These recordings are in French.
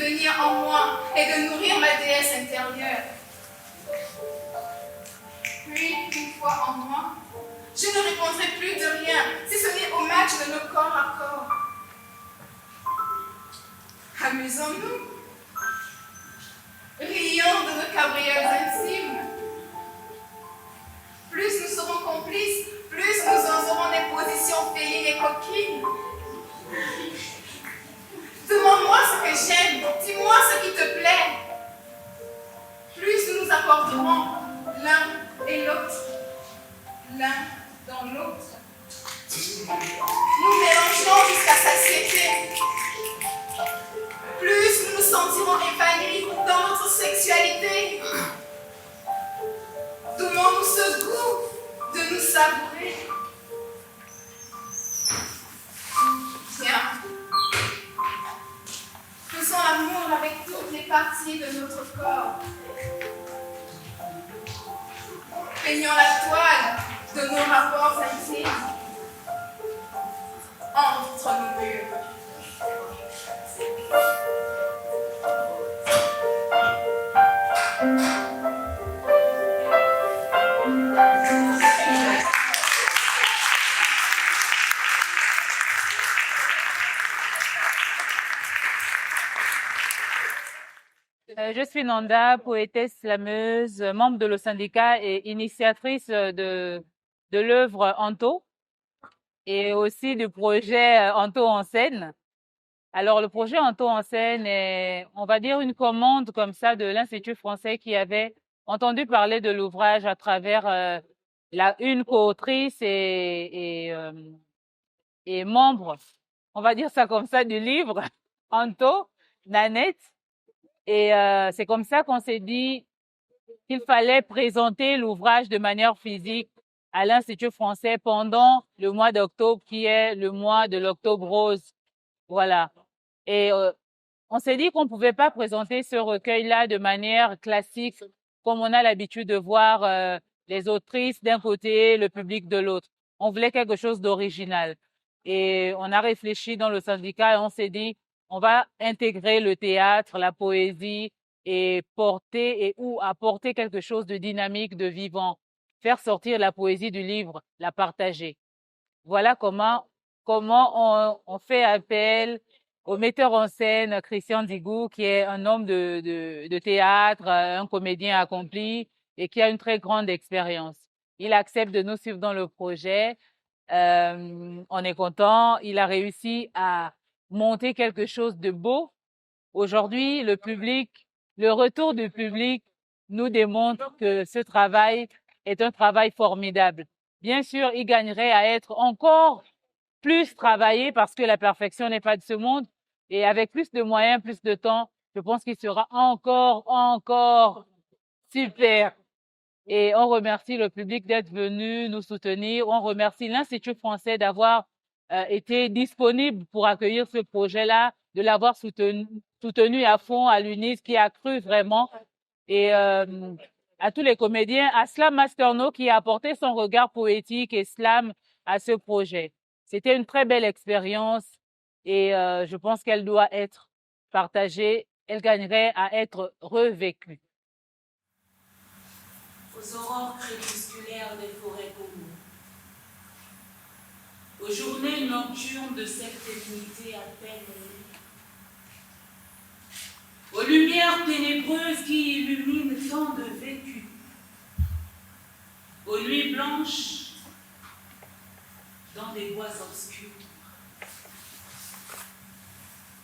venir en moi et de nourrir ma déesse intérieure. Puis, une fois en moi, je ne répondrai plus de rien, si ce n'est au match de nos corps à corps. Amusons-nous. Rions de nos cabrioles intimes. Plus nous serons complices, plus nous oserons des positions félines et coquines. Demande-moi ce que j'aime, dis-moi ce qui te plaît. Plus nous nous accorderons l'un et l'autre, l'un dans l'autre. Nous mélangerons jusqu'à satiété. Plus nous nous sentirons épanouis dans notre sexualité. Donnons-nous ce goût de nous savourer. Tiens, faisons l'amour avec toutes les parties de notre corps. Peignons la toile de nos rapports intimes entre nos murs. Je suis Nanda, poétesse slameuse, membre de le syndicat et initiatrice de l'œuvre Anto et aussi du projet Anto en scène. Alors, le projet Anto en scène est, on va dire, une commande comme ça de l'Institut français qui avait entendu parler de l'ouvrage à travers une co-autrice et membre, on va dire ça comme ça, du livre Anto, Nanette. Et c'est comme ça qu'on s'est dit qu'il fallait présenter l'ouvrage de manière physique à l'Institut français pendant le mois d'octobre, qui est le mois de l'Octobre rose. Voilà. Et on s'est dit qu'on ne pouvait pas présenter ce recueil-là de manière classique, comme on a l'habitude de voir les autrices d'un côté, le public de l'autre. On voulait quelque chose d'original. Et on a réfléchi dans le syndicat et on s'est dit, on va intégrer le théâtre, la poésie et apporter quelque chose de dynamique, de vivant. Faire sortir la poésie du livre, la partager. Voilà comment on fait appel au metteur en scène Christian Digou, qui est un homme de théâtre, un comédien accompli et qui a une très grande expérience. Il accepte de nous suivre dans le projet. On est content. Il a réussi à monter quelque chose de beau. Aujourd'hui, le retour du public nous démontre que ce travail est un travail formidable. Bien sûr, il gagnerait à être encore plus travaillé parce que la perfection n'est pas de ce monde. Et avec plus de moyens, plus de temps, je pense qu'il sera encore super. Et on remercie le public d'être venu nous soutenir. On remercie l'Institut français d'avoir été disponible pour accueillir ce projet-là, de l'avoir soutenu à fond, à l'UNIS qui a cru vraiment. Et à tous les comédiens, à Slam Masterno qui a apporté son regard poétique et slam à ce projet. C'était une très belle expérience et je pense qu'elle doit être partagée. Elle gagnerait à être revécue. Aux aurores crépusculaires des forêts communes, aux journées nocturnes de cette éternité à peine lue, aux lumières ténébreuses qui illuminent tant de vécus, aux nuits blanches dans des bois obscurs,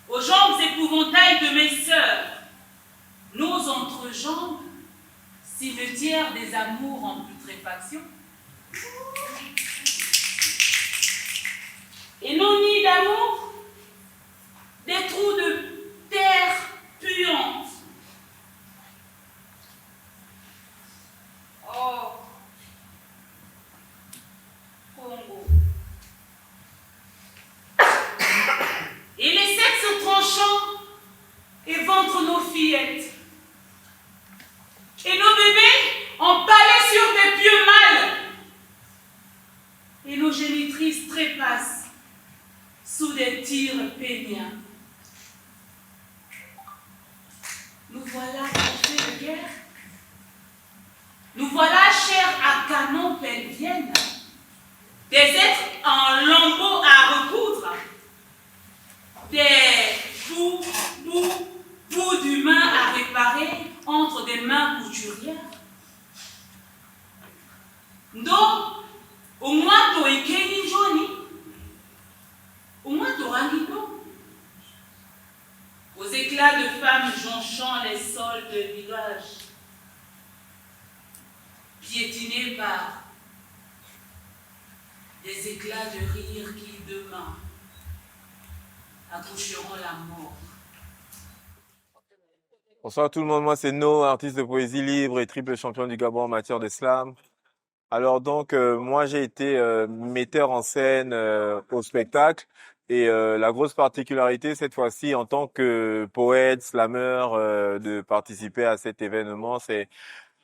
aux jambes épouvantails de mes sœurs, nos entrejambes, cimetière des amours en putréfaction, et nos nids d'amour, des trous de terre puante. Oh, Congo. Et les sexes tranchants éventrent nos fillettes. Et nos bébés empalés sur des pieux mâles. Et nos génitrices trépassent sous des tirs péniens. Anto Ekeni Johnny. Au moins Torangito. Aux éclats de femmes jonchant les sols de village, piétinés par des éclats de rire qui demain accoucheront la mort. Bonsoir tout le monde, moi c'est No, artiste de poésie libre et triple champion du Gabon en matière de slam. Alors donc moi j'ai été metteur en scène au spectacle et la grosse particularité cette fois-ci en tant que poète, slameur de participer à cet événement, c'est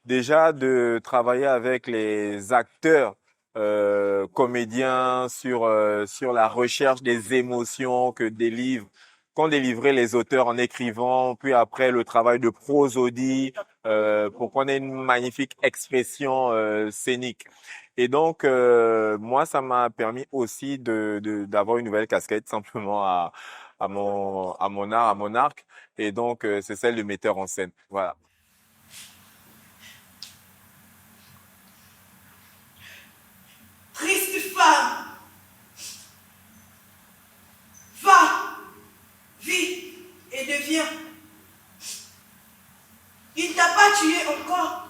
déjà de travailler avec les acteurs comédiens sur la recherche des émotions qu'ont délivré les auteurs en écrivant, puis après le travail de prosodie pour qu'on ait une magnifique expression scénique. Et donc moi ça m'a permis aussi d'avoir une nouvelle casquette simplement à mon art, à mon arc, et donc c'est celle de metteur en scène. Voilà. Triste femme, va, vis et deviens. Il ne t'a pas tué encore.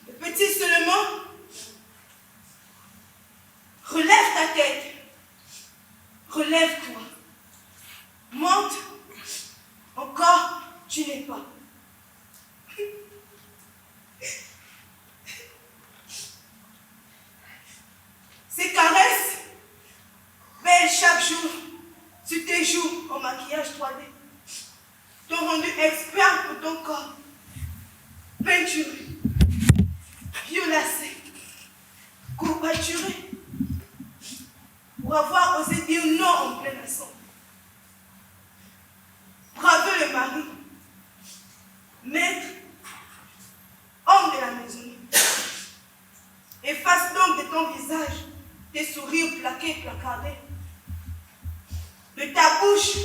Le petit seulement, relève ta tête, relève-toi, monte, encore tu n'es pas. Ces caresses, belles chaque jour, sur tes joues en maquillage 3D, t'ont rendu expert pour ton corps, peinturé, violacé, courbaturé, pour avoir osé dire non en plein assaut. Braver le mari, maître, homme de la maison. Efface donc de ton visage tes sourires plaqués, placardés. De ta bouche,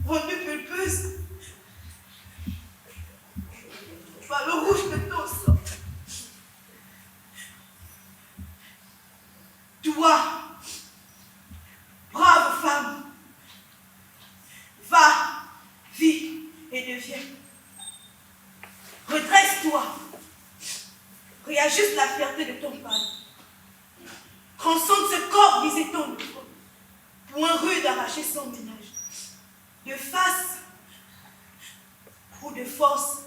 rendue pulpeuse par le rouge de ton sang. Toi, brave femme, va, vis et deviens. Redresse-toi. Réajuste la fierté de ton père. Transcende ce corps visé ton livre. Point rude d'arracher son ménage. De face ou de force,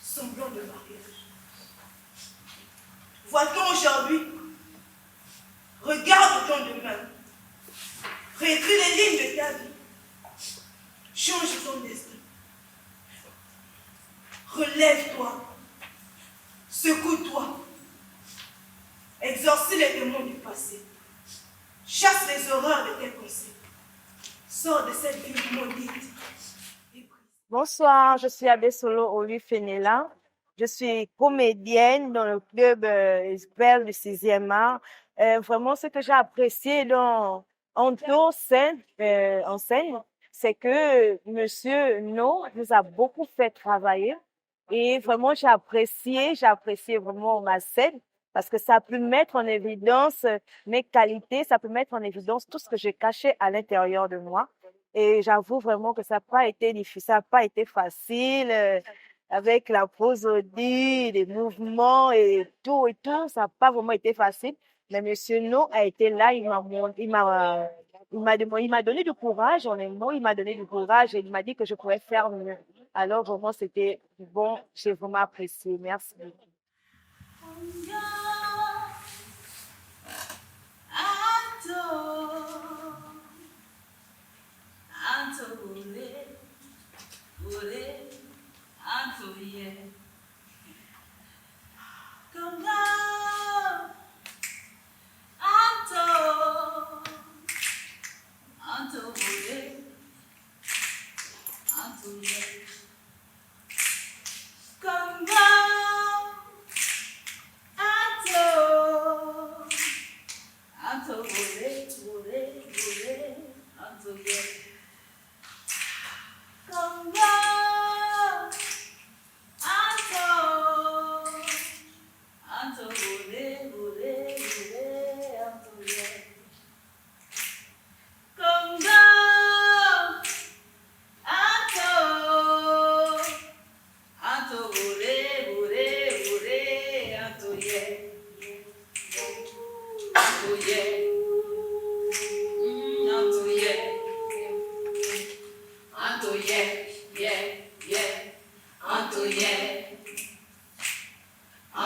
semblant de mariage. Vois-t-on aujourd'hui? Regarde ton demain. Réécris les lignes de ta vie. Change ton destin. Relève-toi. Secoue-toi. Exorcise les démons du passé. Chasse les horreurs de tes pensées. Sors de cette vie maudite. Bonsoir, je suis Abesolo Olufenela. Je suis comédienne dans le club Isabelle du 6e art. Vraiment, ce que j'ai apprécié dans Anto en scène, c'est que Monsieur No nous a beaucoup fait travailler. Et vraiment, j'ai apprécié vraiment ma scène parce que ça a pu mettre en évidence mes qualités, ça peut mettre en évidence tout ce que j'ai caché à l'intérieur de moi. Et j'avoue vraiment que ça n'a pas été difficile, ça n'a pas été facile avec la prosodie, les mouvements et tout, ça n'a pas vraiment été facile. Mais Monsieur No a été là, il m'a donné du courage, honnêtement, il m'a donné du courage et il m'a dit que je pourrais faire mieux. Alors vraiment, c'était bon, j'ai vraiment apprécié. Merci beaucoup.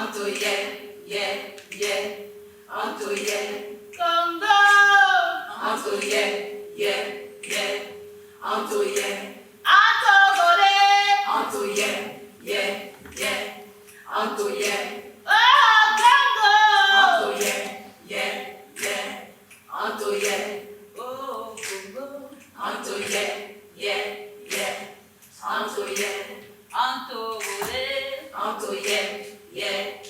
Anto, yeah, yeah, yeah. Anto, yeah. Congo. Anto, yeah, yeah, yeah. Anto, yeah. Anto, Gole. Anto, yeah, yeah, yeah. Anto, yeah. Oh, Congo. Anto, yeah, yeah, yeah. Anto, yeah. Oh, Congo. Anto, yeah, yeah, yeah. Anto, yeah. Anto, Gole. Anto, yeah, yeah.